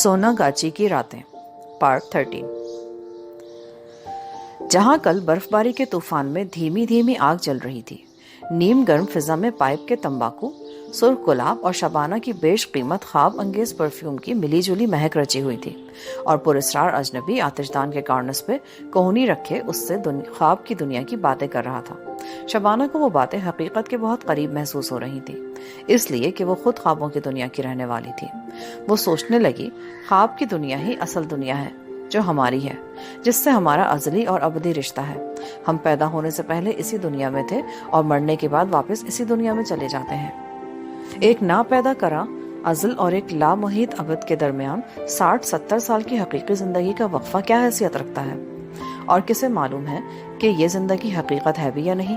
سوناگاچی کی راتیں پارٹ 13۔ جہاں کل برفباری کے طوفان میں دھیمی دھیمی آگ جل رہی تھی، نیم گرم فضا میں پائپ کے تمباکو، سرخ گلاب اور شبانہ کی بیش قیمت خواب انگیز پرفیوم کی ملی جلی مہک رچی ہوئی تھی، اور پراسرار اجنبی آتشدان کے کارنس پہ کوہنی رکھے اس سے خواب کی دنیا کی باتیں کر رہا تھا۔ شبانہ کو وہ باتیں حقیقت کے بہت قریب محسوس ہو رہی تھی، اس لیے کہ وہ خود خوابوں کی دنیا کی رہنے والی تھی۔ وہ سوچنے لگی، خواب کی دنیا ہی اصل دنیا ہے جو ہماری ہے، جس سے ہمارا ازلی اور ابدی رشتہ ہے۔ ہم پیدا ہونے سے پہلے اسی دنیا میں تھے اور مرنے کے بعد واپس اسی دنیا میں چلے جاتے ہیں۔ ایک نا پیدا کرا ازل اور ایک لا محیط ابد کے درمیان 60-70 سال کی حقیقی زندگی کا وقفہ کیا حیثیت رکھتا ہے؟ اور کسے معلوم ہے کہ یہ زندگی حقیقت ہے بھی یا نہیں؟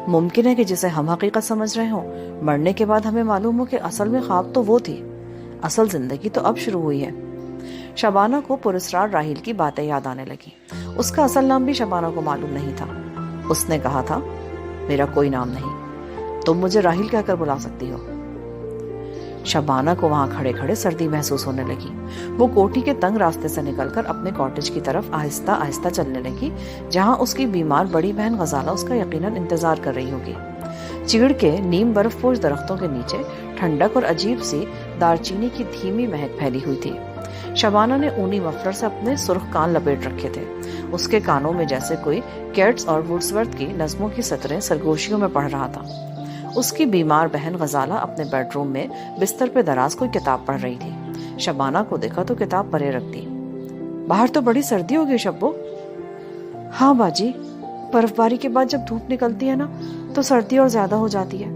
ممکن ہے کہ جسے ہم حقیقت سمجھ رہے ہوں، مرنے کے بعد ہمیں معلوم ہو کہ اصل میں خواب تو وہ تھی، اصل زندگی تو اب شروع ہوئی ہے۔ شبانہ کو پراسرار راحیل کی باتیں یاد آنے لگی۔ اس کا اصل نام بھی شبانہ کو معلوم نہیں تھا۔ اس نے کہا تھا، میرا کوئی نام نہیں، تم مجھے راحیل کہہ کر بلا سکتی ہو۔ شبانہ کو وہاں کھڑے کھڑے سردی محسوس ہونے لگی۔ وہ کوٹھی کے تنگ راستے سے نکل کر اپنے کاٹیج کی طرف آہستہ آہستہ چلنے لگی، جہاں اس کی بیمار بڑی بہن غزالہ اس کا یقیناً انتظار کر رہی ہوگی۔ چیڑ کے نیم برف پوش درختوں کے نیچے ٹھنڈک اور عجیب سی دارچینی کی دھیمی مہک پھیلی ہوئی تھی۔ شبانہ نے اونی مفلر سے اپنے سرخ کان لپیٹ رکھے تھے۔ اس کے کانوں میں جیسے کوئی کیٹس اور ووڈسورتھ کی نظموں کی سطریں سرگوشیوں میں پڑھ رہا تھا۔ اس کی بیمار بہن غزالہ اپنے بیڈ روم میں بستر پہ دراز کوئی کتاب پڑھ رہی تھی۔ شبانہ کو دیکھا تو کتاب پرے رکھ دی۔ باہر تو بڑی سردی ہوگی شبو۔ ہاں باجی، برف باری کے بعد جب دھوپ نکلتی ہے نا تو سردی اور زیادہ ہو جاتی ہے،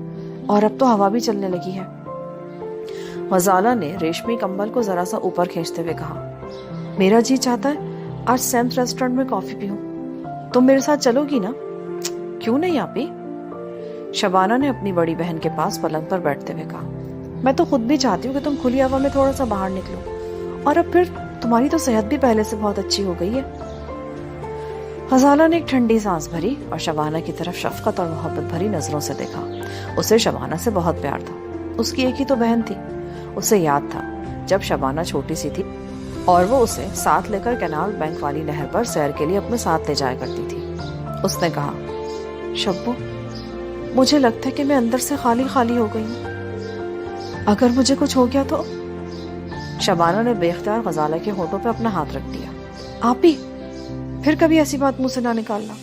اور اب تو ہوا بھی چلنے لگی ہے۔ غزالہ نے ریشمی کمبل کو ذرا سا اوپر کھینچتے ہوئے کہا، میرا جی چاہتا ہے آج سیمس ریسٹورنٹ میں کافی پیوں، تم میرے ساتھ چلو گی نا؟ کیوں نہیں آپی؟ شبانہ نے اپنی بڑی بہن کے پاس پلنگ پر بیٹھتے ہوئے کہا، میں تو خود بھی چاہتی ہوں کہ تم کھلی ہوا میں تھوڑا سا باہر نکلو، اور اب پھر تمہاری تو صحت بھی پہلے سے بہت اچھی ہو گئی ہے۔ غزالہ نے ایک ٹھنڈی سانس بھری اور شبانہ کی طرف شفقت اور محبت بھری نظروں سے دیکھا۔ اسے شبانہ سے بہت پیار تھا، اس کی ایک ہی تو بہن تھی۔ اسے یاد تھا جب شبانہ چھوٹی سی تھی اور وہ اسے ساتھ لے کر کینال بینک والی نہر پر سیر کے لیے اپنے ساتھ لے جایا کرتی تھی۔ اس نے کہا، شبو، مجھے لگتا ہے کہ میں اندر سے خالی خالی ہو گئی ہوں، اگر مجھے کچھ ہو گیا تو؟ شبانہ نے بے اختیار غزالہ کے ہونٹوں پہ اپنا ہاتھ رکھ دیا۔ آپی، پھر کبھی ایسی بات منہ سے نہ نکالنا،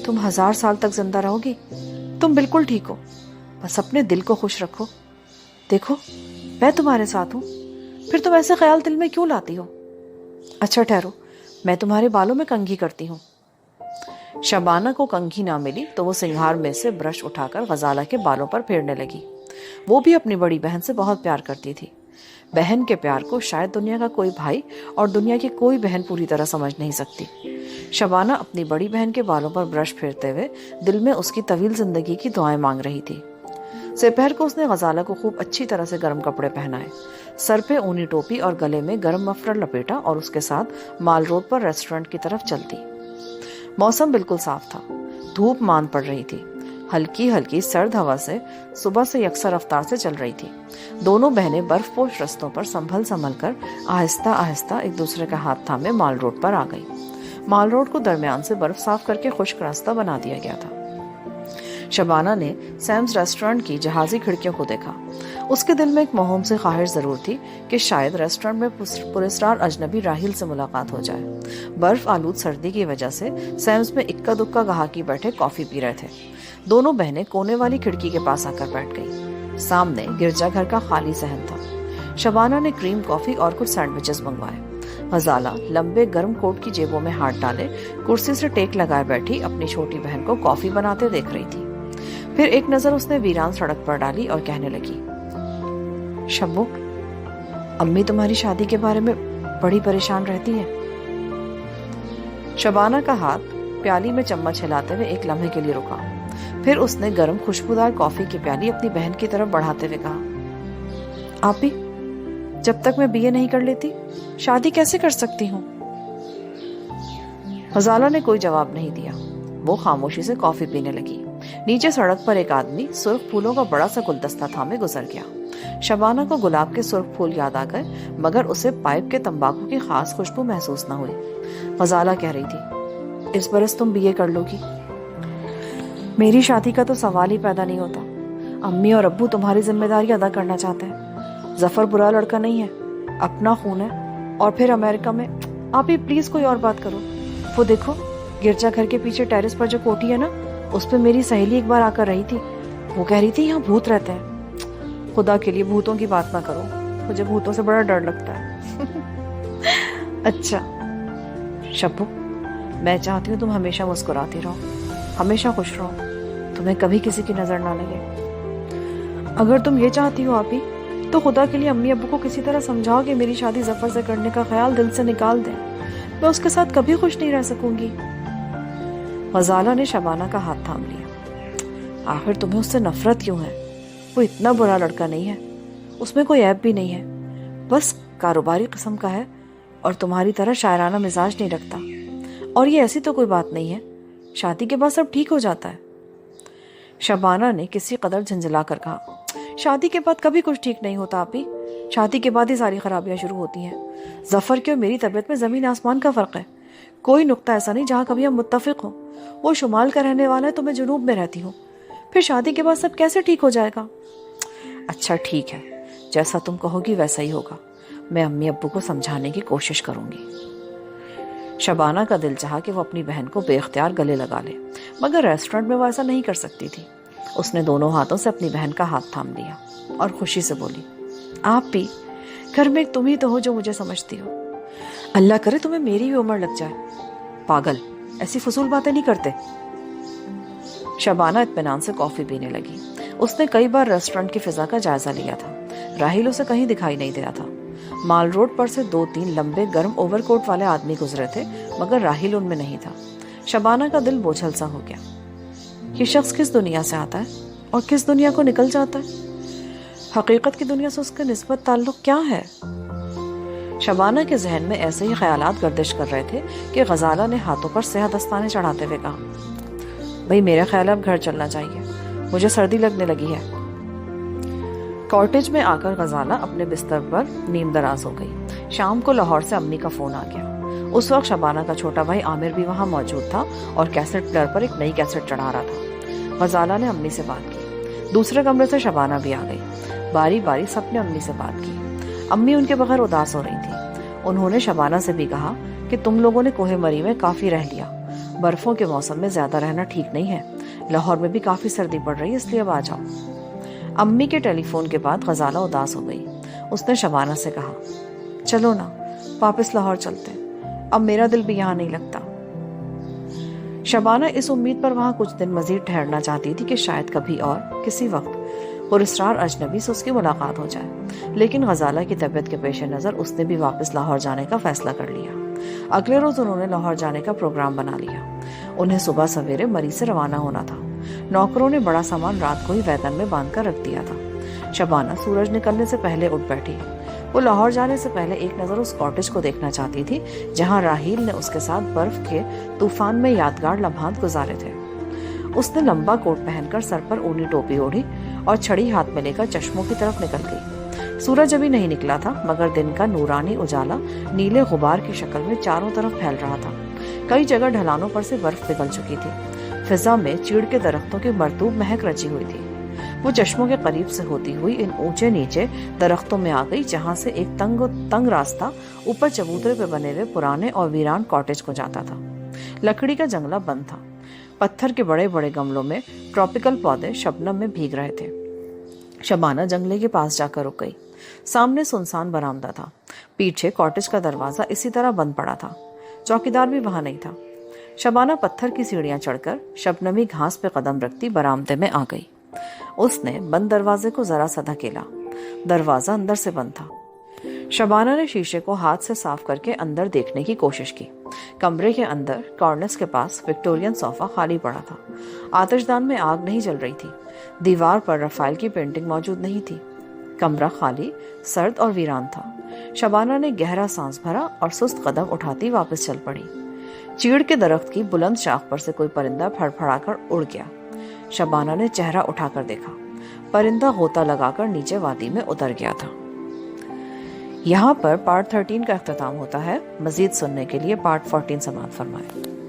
تم 1000 سال تک زندہ رہو گی، تم بالکل ٹھیک ہو، بس اپنے دل کو خوش رکھو۔ دیکھو میں تمہارے ساتھ ہوں، پھر تم ایسے خیال دل میں کیوں لاتی ہو؟ اچھا ٹھہرو، میں تمہارے بالوں میں کنگھی کرتی ہوں۔ شبانہ کو کنگھی نہ ملی تو وہ سنگھار میں سے برش اٹھا کر غزالہ کے بالوں پر پھیرنے لگی۔ وہ بھی اپنی بڑی بہن سے بہت پیار کرتی تھی۔ بہن کے پیار کو شاید دنیا کا کوئی بھائی اور دنیا کی کوئی بہن پوری طرح سمجھ نہیں سکتی۔ شبانہ اپنی بڑی بہن کے بالوں پر برش پھیرتے ہوئے دل میں اس کی طویل زندگی کی دعائیں مانگ رہی تھی۔ دوپہر کو اس نے غزالہ کو خوب اچھی طرح سے گرم کپڑے پہنائے، سر پہ اونی ٹوپی اور گلے میں گرم مفلر لپیٹا اور اس کے ساتھ مال روڈ پر ریسٹورنٹ کی طرف چلتی۔ موسم بالکل صاف تھا، دھوپ مان پڑ رہی تھی، ہلکی ہلکی سرد ہوا سے صبح سے یکساں رفتار سے چل رہی تھی۔ دونوں بہنیں برف پوش رستوں پر سنبھل کر آہستہ آہستہ ایک دوسرے کا ہاتھ تھامے مال روڈ پر آ گئی۔ مال روڈ کو درمیان سے برف صاف کر کے خشک راستہ بنا دیا گیا تھا۔ شبانہ نے سیمس ریسٹورنٹ کی جہازی کھڑکیوں کو دیکھا۔ اس کے دل میں ایک موہوم سے خواہش ضرور تھی کہ شاید ریسٹورنٹ میں پراسرار اجنبی راحیل سے ملاقات ہو جائے۔ برف آلود سردی کی وجہ سے سیمس میں اکا دکا گاہکی بیٹھے کافی پی رہے تھے۔ دونوں بہنیں کونے والی کھڑکی کے پاس آ کر بیٹھ گئی۔ سامنے گرجا گھر کا خالی صحن تھا۔ شبانہ نے کریم کافی اور کچھ سینڈوچز منگوائے۔ غزالہ لمبے گرم کوٹ کی جیبوں میں ہاتھ ڈالے کرسی سے ٹیک لگائے بیٹھی اپنی چھوٹی بہن کو کافی بناتے دیکھ رہی تھی۔ پھر ایک نظر اس نے ویران سڑک پر ڈالی اور کہنے لگی، شبو، امی تمہاری شادی کے بارے میں بڑی پریشان رہتی ہیں۔ شبانہ کا ہاتھ پیالی میں چمچ ہلاتے ہوئے ایک لمحے کے لیے رکا، پھر اس نے گرم خوشبودار کافی کی پیالی اپنی بہن کی طرف بڑھاتے ہوئے کہا، آپی، جب تک میں BA نہیں کر لیتی شادی کیسے کر سکتی ہوں؟ غزالہ نے کوئی جواب نہیں دیا۔ وہ خاموشی سے کافی پینے لگی۔ نیچے سڑک پر ایک آدمی سرخ پھولوں کا بڑا سا گلدستہ تھامے گزر گیا۔ شبانہ کو گلاب کے سرخ پھول یاد آ گئے، مگر اسے پائپ کے تمباکو کی خاص خوشبو محسوس نہ ہوئی۔ غزالہ کہہ رہی تھی، اس برس تم BA کر لو گی۔ میری شادی کا تو سوال ہی پیدا نہیں ہوتا۔ امی اور ابو تمہاری ذمہ داری ادا کرنا چاہتے ہیں۔ ظفر برا لڑکا نہیں ہے، اپنا خون ہے، اور پھر امریکہ میں۔ آپ ہی پلیز کوئی اور بات کرو۔ وہ دیکھو گرجا گھر کے پیچھے ٹیرس پر جو کوٹھی ہے نا، اس پہ میری سہیلی ایک بار آ کر رہی تھی۔ وہ کہہ رہی تھی یہاں بھوت رہتے ہیں۔ خدا کے لیے بھوتوں کی بات نہ کرو، مجھے بھوتوں سے بڑا ڈر لگتا ہے۔ اچھا شبو، میں چاہتی ہوں تم ہمیشہ مسکراتی رہو، ہمیشہ خوش رہو، تمہیں کبھی کسی کی نظر نہ لگے۔ اگر تم یہ چاہتی ہو آپ ہی، تو خدا کے لیے امی ابو کو کسی طرح سمجھاؤ کہ میری شادی ظفر سے کرنے کا خیال دل سے نکال دیں، میں اس کے ساتھ کبھی خوش نہیں رہ سکوں گی۔ غزالہ نے شبانہ کا ہاتھ تھام لیا۔ آخر تمہیں اس سے نفرت کیوں ہے؟ وہ اتنا برا لڑکا نہیں ہے، اس میں کوئی عیب بھی نہیں ہے، بس کاروباری قسم کا ہے اور تمہاری طرح شاعرانہ مزاج نہیں رکھتا۔ اور یہ ایسی تو کوئی بات نہیں ہے، شادی کے بعد سب ٹھیک ہو جاتا ہے۔ شبانہ نے کسی قدر جھنجھلا کر کہا، شادی کے بعد کبھی کچھ ٹھیک نہیں ہوتا آپ ہی، شادی کے بعد ہی ساری خرابیاں شروع ہوتی ہیں۔ ظفر کی اور میری طبیعت میں زمین آسمان کا فرق ہے، کوئی نقطہ ایسا نہیں جہاں کبھی ہم متفق ہوں۔ وہ شمال کا رہنے والا ہے تو میں جنوب میں رہتی ہوں، پھر شادی کے بعد سب کیسے ٹھیک ہو جائے گا؟ اچھا ٹھیک ہے، جیسا تم کہو گی ویسا ہی ہوگا، میں امی ابو کو سمجھانے کی کوشش کروں گی۔ شبانہ کا دل چاہا کہ وہ اپنی بہن کو بے اختیار گلے لگا لے، مگر ریسٹورنٹ میں وہ ایسا نہیں کر سکتی تھی۔ اس نے دونوں ہاتھوں سے اپنی بہن کا ہاتھ تھام لیا اور خوشی سے بولی، آپ بھی گھر میں تم ہی تو ہو جو مجھے سمجھتی ہو، اللہ کرے تمہیں میری بھی عمر لگ جائے۔ پاگل، ایسی فضول باتیں نہیں کرتے۔ شبانہ اطمینان سے کافی پینے لگی۔ اس نے کئی بار ریسٹورنٹ کی فضا کا جائزہ لیا تھا، راحیل اسے کہیں دکھائی نہیں دیا تھا۔ مال روڈ پر سے 2-3 لمبے گرم اوور کوٹ والے آدمی گزرے تھے، مگر راحیل ان میں نہیں تھا۔ شبانہ کا دل بوجھل سا ہو گیا۔ یہ شخص کس دنیا سے آتا ہے اور کس دنیا کو نکل جاتا ہے؟ حقیقت کی دنیا سے اس کا نسبت تعلق کیا ہے؟ شبانہ کے ذہن میں ایسے ہی خیالات گردش کر رہے تھے کہ غزالہ نے ہاتھوں پر سیاہ دستانے چڑھاتے ہوئے کہا، بھئی میرا خیال اب گھر چلنا چاہیے، مجھے سردی لگنے لگی ہے۔ کارٹیج میں آ کر غزالہ اپنے بستر پر نیم دراز ہو گئی۔ شام کو لاہور سے امی کا فون آ گیا۔ اس وقت شبانہ کا چھوٹا بھائی عامر بھی وہاں موجود تھا اور کیسٹ پلیئر پر ایک نئی کیسٹ چڑھا رہا تھا۔ غزالہ نے امی سے بات کی۔ دوسرے کمرے سے شبانہ بھی آ گئی۔ باری باری سب نے امی سے بات کی۔ امی ان کے بغیر اداس ہو رہی تھی۔ انہوں نے شبانہ سے بھی کہا کہ تم لوگوں نے کوہ مری میں کافی رہ لیا، برفوں کے موسم میں زیادہ رہنا ٹھیک نہیں ہے، لاہور میں بھی کافی سردی پڑ رہی ہے، اس لیے اب آ جاؤ۔ امی کے ٹیلی فون کے بعد غزالہ اداس ہو گئی۔ اس نے شبانہ سے کہا، چلو نا واپس لاہور چلتے، اب میرا دل بھی یہاں نہیں لگتا۔ شبانہ اس امید پر وہاں کچھ دن مزید ٹھہرنا چاہتی تھی کہ شاید کبھی اور کسی وقت پراسرار اجنبی سے اس کی ملاقات ہو جائے، لیکن غزالہ کی طبیعت کے پیش نظر اس نے بھی واپس لاہور جانے کا فیصلہ کر لیا۔ اگلے روز انہوں نے لاہور جانے کا پروگرام بنا لیا۔ انہیں صبح سویرے مری سے روانہ ہونا تھا۔ نوکروں نے بڑا سامان رات کو ہی ویگن میں باندھ کر رکھ دیا تھا۔ شبانہ سورج نکلنے سے پہلے اٹھ بیٹھی۔ وہ لاہور جانے سے پہلے ایک نظر اس کاٹیج کو دیکھنا چاہتی تھی جہاں راحیل نے اس کے ساتھ برف کے طوفان میں یادگار لمحات گزارے تھے۔ اس نے لمبا کوٹ پہن کر سر پر اونی ٹوپی اوڑھی اور چھڑی ہاتھ میں لے کر چشموں کی طرف نکل گئی۔ سورج ابھی نہیں نکلا تھا، مگر دن کا نورانی اجالا نیلے غبار کی شکل میں چاروں طرف پھیل رہا تھا۔ کئی جگہ ڈھلانوں پر سے برف پگھل چکی تھی۔ فضا میں چیڑ کے درختوں کی مرطوب مہک رچی ہوئی تھی۔ وہ چشموں کے قریب سے ہوتی ہوئی ان اونچے نیچے درختوں میں آ گئی جہاں سے ایک تنگ راستہ اوپر چبوترے پہ بنے ہوئے پرانے اور ویران کاٹیج کو جاتا تھا۔ لکڑی کا جنگلہ بند تھا۔ پتھر کے بڑے بڑے گملوں میں ٹراپیکل پودے شبنم میں بھیگ رہے تھے۔ شبانہ جنگلے کے پاس جا کر رک گئی۔ سامنے سنسان برآمدہ تھا۔ پیچھے کاٹیج کا دروازہ اسی طرح بند پڑا تھا۔ چوکیدار بھی وہاں نہیں تھا۔ شبانہ پتھر کی سیڑھیاں چڑھ کر شبنمی گھاس پہ قدم رکھتی برآمدے میں آ گئی۔ اس نے بند دروازے کو ذرا سا دھکیلا۔ دروازہ اندر سے بند تھا۔ شبانہ نے شیشے کو ہاتھ سے صاف کر کے اندر دیکھنے کی کوشش کی۔ کمرے کے اندر کارنس کے پاس وکٹورین صوفہ خالی پڑا تھا۔ آتش دان میں آگ نہیں جل رہی تھی۔ دیوار پر رفائل کی پینٹنگ موجود نہیں تھی۔ کمرہ خالی، سرد اور ویران تھا۔ شبانہ نے گہرا سانس بھرا اور سست قدم اٹھاتی واپس چل پڑی۔ چیڑ کے درخت کی بلند شاخ پر سے کوئی پرندہ پھڑ پھڑا کر اڑ گیا۔ شبانہ نے چہرہ اٹھا کر دیکھا۔ پرندہ غوطہ لگا کر نیچے وادی میں اتر گیا تھا۔ یہاں پر پارٹ 13 کا اختتام ہوتا ہے۔ مزید سننے کے لیے پارٹ 14 سماعت فرمائیں۔